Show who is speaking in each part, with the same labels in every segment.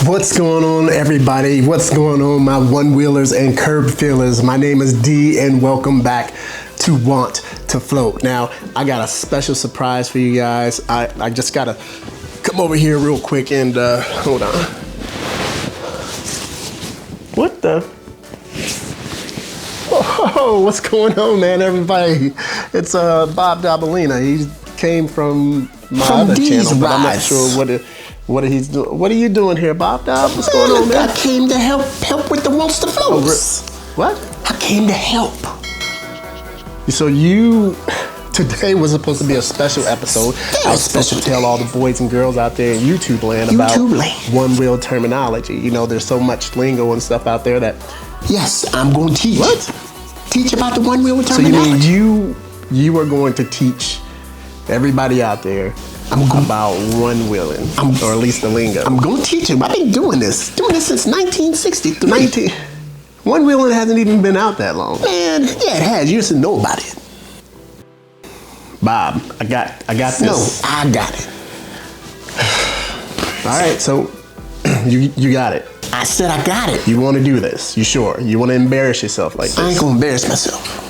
Speaker 1: What's going on, everybody? What's going on, my one-wheelers and curb feelers? My name is D, and welcome back to Want to Float. Now, I got a special surprise for you guys. I just gotta come over here real quick and hold on. What the? Oh, what's going on, man, everybody? It's Bob Dabalina. He came from my other channel, but I'm not sure what he's doing. What are you doing here, Bob? What's going on, man?
Speaker 2: I came to help with the Wants to Floats.
Speaker 1: What?
Speaker 2: I came to help.
Speaker 1: So today was supposed to be a special episode. I was supposed to tell all the boys and girls out there in YouTube land about one-wheel terminology. You know, there's so much lingo and stuff out there that...
Speaker 2: Yes, I'm going to teach.
Speaker 1: What?
Speaker 2: Teach about the one-wheel terminology.
Speaker 1: So you mean you are going to teach everybody out there about one-wheeling, or at least the lingo.
Speaker 2: I'm going to teach them. I've been doing this since 1963.
Speaker 1: One-wheeling hasn't even been out that long.
Speaker 2: Man, yeah, it has. You just didn't know about it.
Speaker 1: Bob, I got this.
Speaker 2: No, I got it.
Speaker 1: All right, so you got it.
Speaker 2: I said I got it.
Speaker 1: You want to do this? You sure? You want to embarrass yourself like this?
Speaker 2: I ain't going to embarrass myself.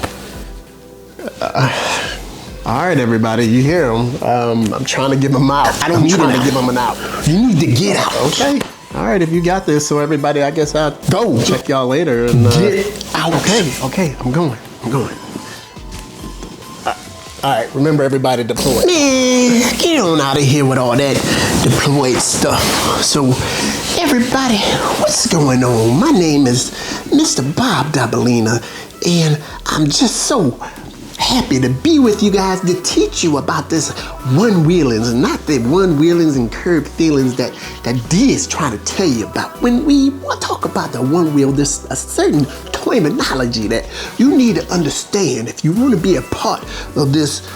Speaker 1: All right, everybody, you hear him. I'm trying to give him out. I'm trying to give him an out.
Speaker 2: You need to get out.
Speaker 1: Okay. All right, if you got this, so everybody, I guess I'll
Speaker 2: go
Speaker 1: check y'all later. And,
Speaker 2: get out.
Speaker 1: Okay, I'm going. All right, remember everybody deploy.
Speaker 2: Man, get on out of here with all that deployed stuff. So, everybody, what's going on? My name is Mr. Bob Dabalina, and I'm just so happy to be with you guys to teach you about this one-wheelings, not the one-wheelings and curb feelings that D is trying to tell you about. When we talk about the one-wheel, there's a certain terminology that you need to understand if you want to be a part of this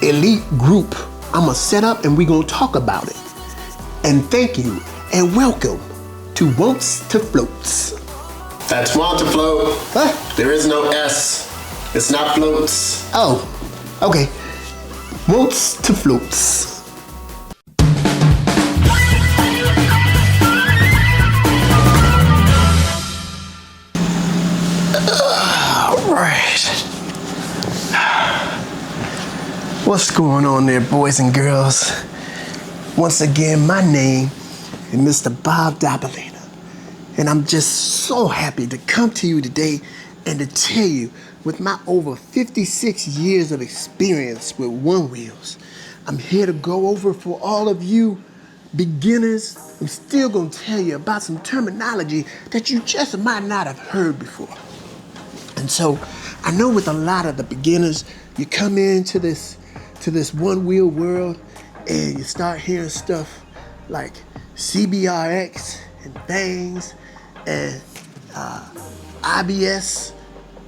Speaker 2: elite group. I'm going to set up and we're going to talk about it. And thank you and welcome to Wants to Floats.
Speaker 1: That's Want to Float.
Speaker 2: What?
Speaker 1: There is no S. It's not floats.
Speaker 2: Oh, okay. Wants to Floats. All right. What's going on there, boys and girls? Once again, my name is Mr. Bob Dabalina, and I'm just so happy to come to you today and to tell you, with my over 56 years of experience with one-wheels, I'm here to go over for all of you beginners. I'm still gonna tell you about some terminology that you just might not have heard before. And so, I know with a lot of the beginners, you come into this one-wheel world and you start hearing stuff like CBRX and things and IBS,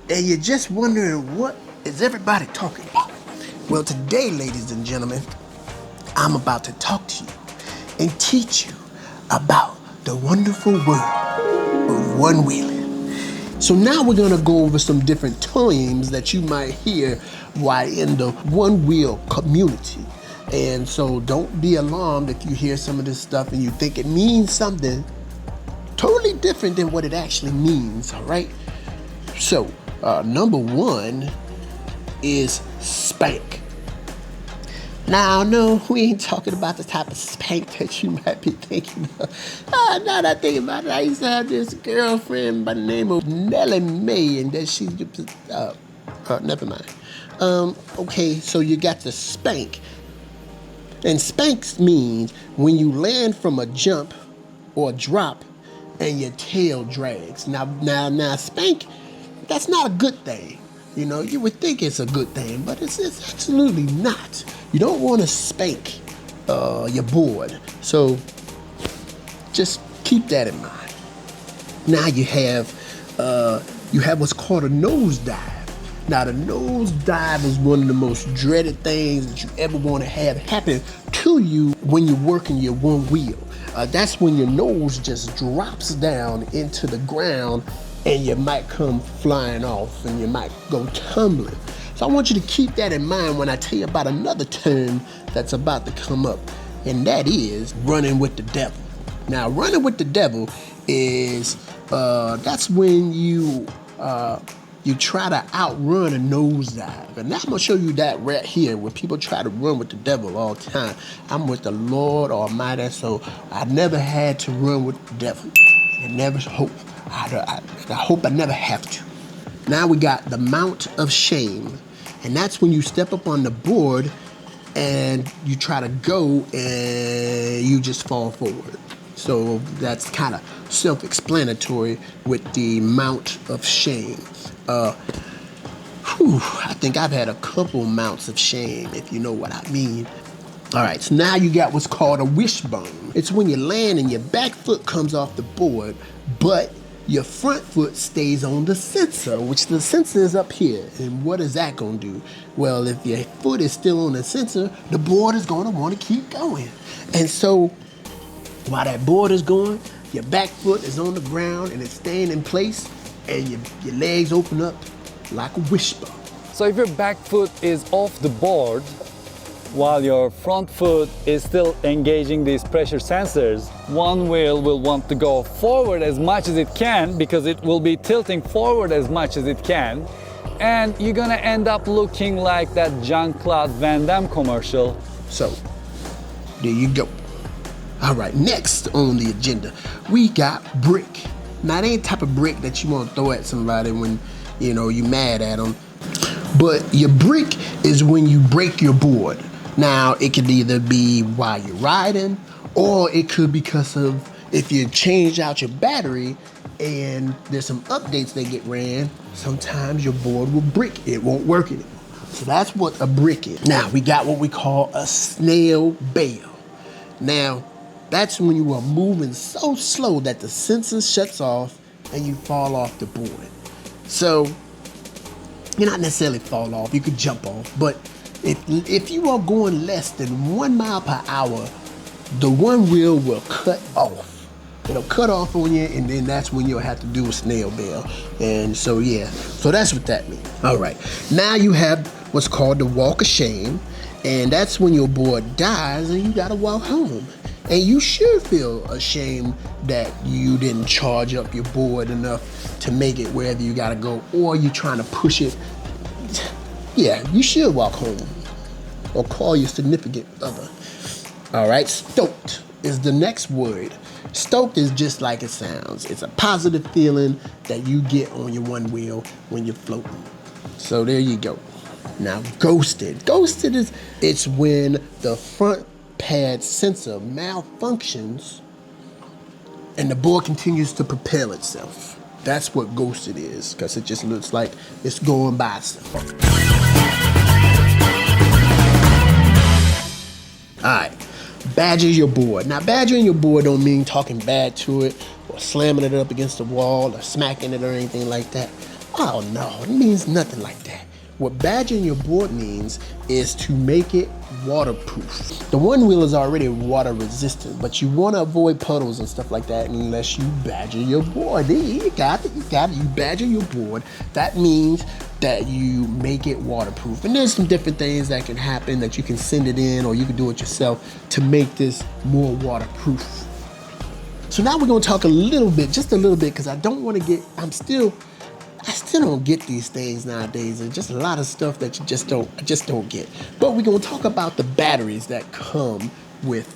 Speaker 2: and you're just wondering, what is everybody talking about? Well, today, ladies and gentlemen, I'm about to talk to you and teach you about the wonderful world of one-wheeling. So now we're gonna go over some different terms that you might hear while in the one-wheel community. And so don't be alarmed if you hear some of this stuff and you think it means something totally different than what it actually means, all right? So, number one is spank. Now, no, we ain't talking about the type of spank that you might be thinking of. Now that I think about it, I used to have this girlfriend by the name of Nellie Mae, and that she, never mind. Okay, so you got the spank. And spanks means when you land from a jump or drop and your tail drags. Now, spank, that's not a good thing. You know, you would think it's a good thing, but it's absolutely not. You don't want to spank your board. So just keep that in mind. Now you have what's called a nosedive. Now, the nosedive is one of the most dreaded things that you ever want to have happen to you when you're working your one wheel. That's when your nose just drops down into the ground and you might come flying off and you might go tumbling. So I want you to keep that in mind when I tell you about another term that's about to come up, and that is running with the devil. Now, running with the devil is that's when you try to outrun a nosedive. And now I'm gonna show you that right here where people try to run with the devil all the time. I'm with the Lord Almighty, so I never had to run with the devil. I never hope. I hope I never have to. Now we got the Mount of Shame. And that's when you step up on the board and you try to go and you just fall forward. So that's kind of self-explanatory with the Mount of Shame. I think I've had a couple mounts of shame, if you know what I mean. All right, so now you got what's called a wishbone. It's when you land and your back foot comes off the board, but your front foot stays on the sensor, which the sensor is up here. And what is that gonna do? Well, if your foot is still on the sensor, the board is gonna wanna keep going. And so while that board is going, your back foot is on the ground and it's staying in place, and your legs open up like a wishbone.
Speaker 3: So if your back foot is off the board, while your front foot is still engaging these pressure sensors, one wheel will want to go forward as much as it can because it will be tilting forward as much as it can. And you're gonna end up looking like that Jean-Claude Van Damme commercial.
Speaker 2: So, there you go. All right, next on the agenda, we got brick. Now, it ain't the type of brick that you want to throw at somebody when, you know, you mad at them. But your brick is when you break your board. Now, it could either be while you're riding, or it could be because of if you change out your battery and there's some updates that get ran, sometimes your board will brick. It won't work anymore. So that's what a brick is. Now, we got what we call a snail bail. Now, that's when you are moving so slow that the sensor shuts off and you fall off the board. So, you're not necessarily fall off, you could jump off, but if you are going less than 1 mile per hour, the one wheel will cut off. It'll cut off on you, and then that's when you'll have to do a snail bail. And so, yeah, so that's what that means. All right, now you have what's called the walk of shame, and that's when your board dies and you gotta walk home. And you should feel ashamed that you didn't charge up your board enough to make it wherever you gotta go, or you're trying to push it. Yeah, you should walk home or call your significant other. All right, stoked is the next word. Stoked is just like it sounds. It's a positive feeling that you get on your one wheel when you're floating. So there you go. Now, ghosted. Ghosted it's when the front pad sensor malfunctions and the board continues to propel itself. That's what ghosted is, because it just looks like it's going by itself. All right, badger your board. Now, badgering your board don't mean talking bad to it or slamming it up against the wall or smacking it or anything like that. Oh no, it means nothing like that. What badgering your board means is to make it waterproof. The one wheel is already water resistant, but you want to avoid puddles and stuff like that unless you badger your board. You got it. You badger your board. That means that you make it waterproof. And there's some different things that can happen that you can send it in, or you can do it yourself to make this more waterproof. So now we're going to talk a little bit, just a little bit, because I still don't get these things nowadays. There's just a lot of stuff that I just don't get. But we're gonna talk about the batteries that come with,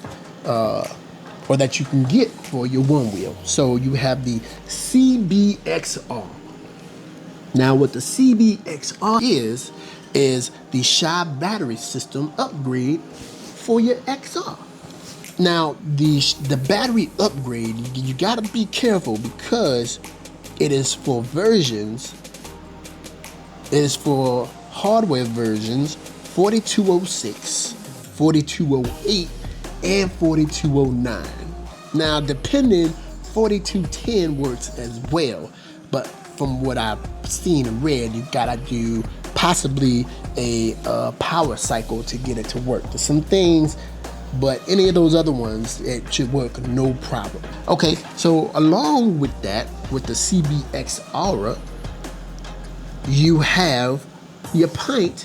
Speaker 2: or that you can get for your one wheel. So you have the CBXR. Now, what the CBXR is the Shy battery system upgrade for your XR. Now, the battery upgrade, you gotta be careful because it is for hardware versions 4206, 4208, and 4209. Now, depending, 4210 works as well, but from what I've seen and read, you gotta do possibly a power cycle to get it to work. There's some things, but any of those other ones, it should work no problem. Okay, so along with that, with the CBXR, you have your pint,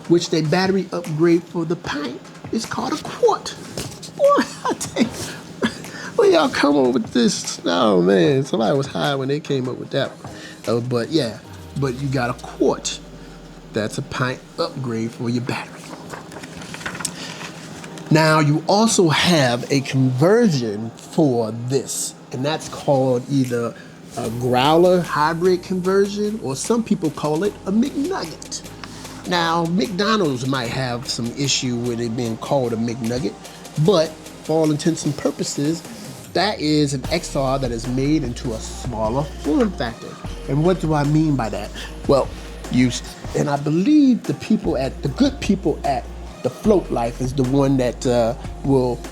Speaker 2: which the battery upgrade for the pint is called a quart. Boy, I tell you, y'all come up with this? Oh man, somebody was high when they came up with that one. But yeah, but you got a quart. That's a pint upgrade for your battery. Now you also have a conversion for this, and that's called either a growler hybrid conversion, or some people call it a McNugget. Now, McDonald's might have some issue with it being called a McNugget, but for all intents and purposes, that is an XR that is made into a smaller form factor. And what do I mean by that? Well, and I believe the good people at the Float Life is the one that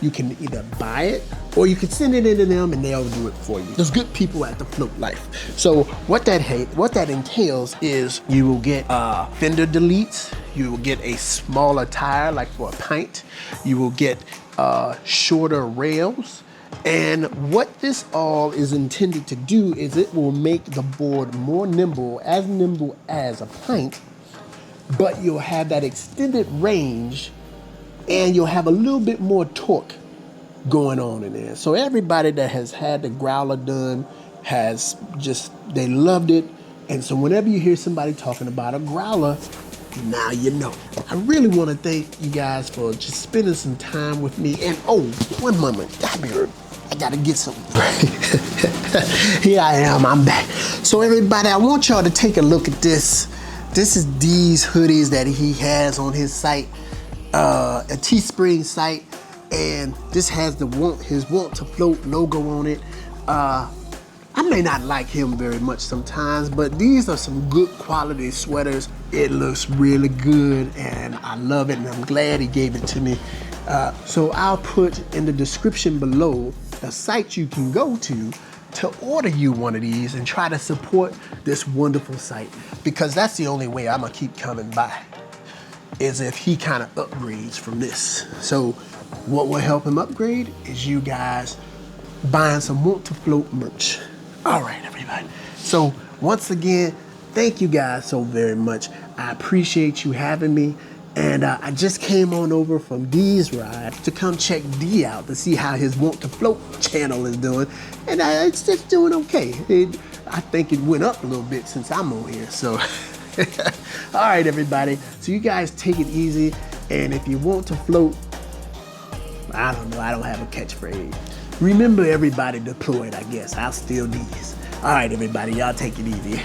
Speaker 2: you can either buy it or you can send it into them and they'll do it for you. There's good people at the Float Life. So what that entails is you will get fender deletes, you will get a smaller tire like for a pint, you will get shorter rails, and what this all is intended to do is it will make the board more nimble as a pint, but you'll have that extended range and you'll have a little bit more torque going on in there. So everybody that has had the growler done they loved it. And so whenever you hear somebody talking about a growler, now you know. I really want to thank you guys for just spending some time with me. And one moment, I gotta get something. Here I am, I'm back. So everybody, I want y'all to take a look at this. This is D's hoodies that he has on his site, a Teespring site, and this has his Want to Float logo on it. I may not like him very much sometimes, but these are some good quality sweaters. It looks really good and I love it, and I'm glad he gave it to me. So I'll put in the description below the site you can go to order you one of these and try to support this wonderful site, because that's the only way I'm gonna keep coming by, is if he kind of upgrades from this. So what will help him upgrade is you guys buying some Want to Float merch. All right, everybody. So once again, thank you guys so very much. I appreciate you having me. And I just came on over from D's ride to come check D out to see how his Want to Float channel is doing. And it's just doing okay. I think it went up a little bit since I'm on here. So, all right, everybody. So you guys take it easy. And if you want to float, I don't know, I don't have a catchphrase. Remember, everybody deployed, I guess. I'll steal D's. All right, everybody, y'all take it easy.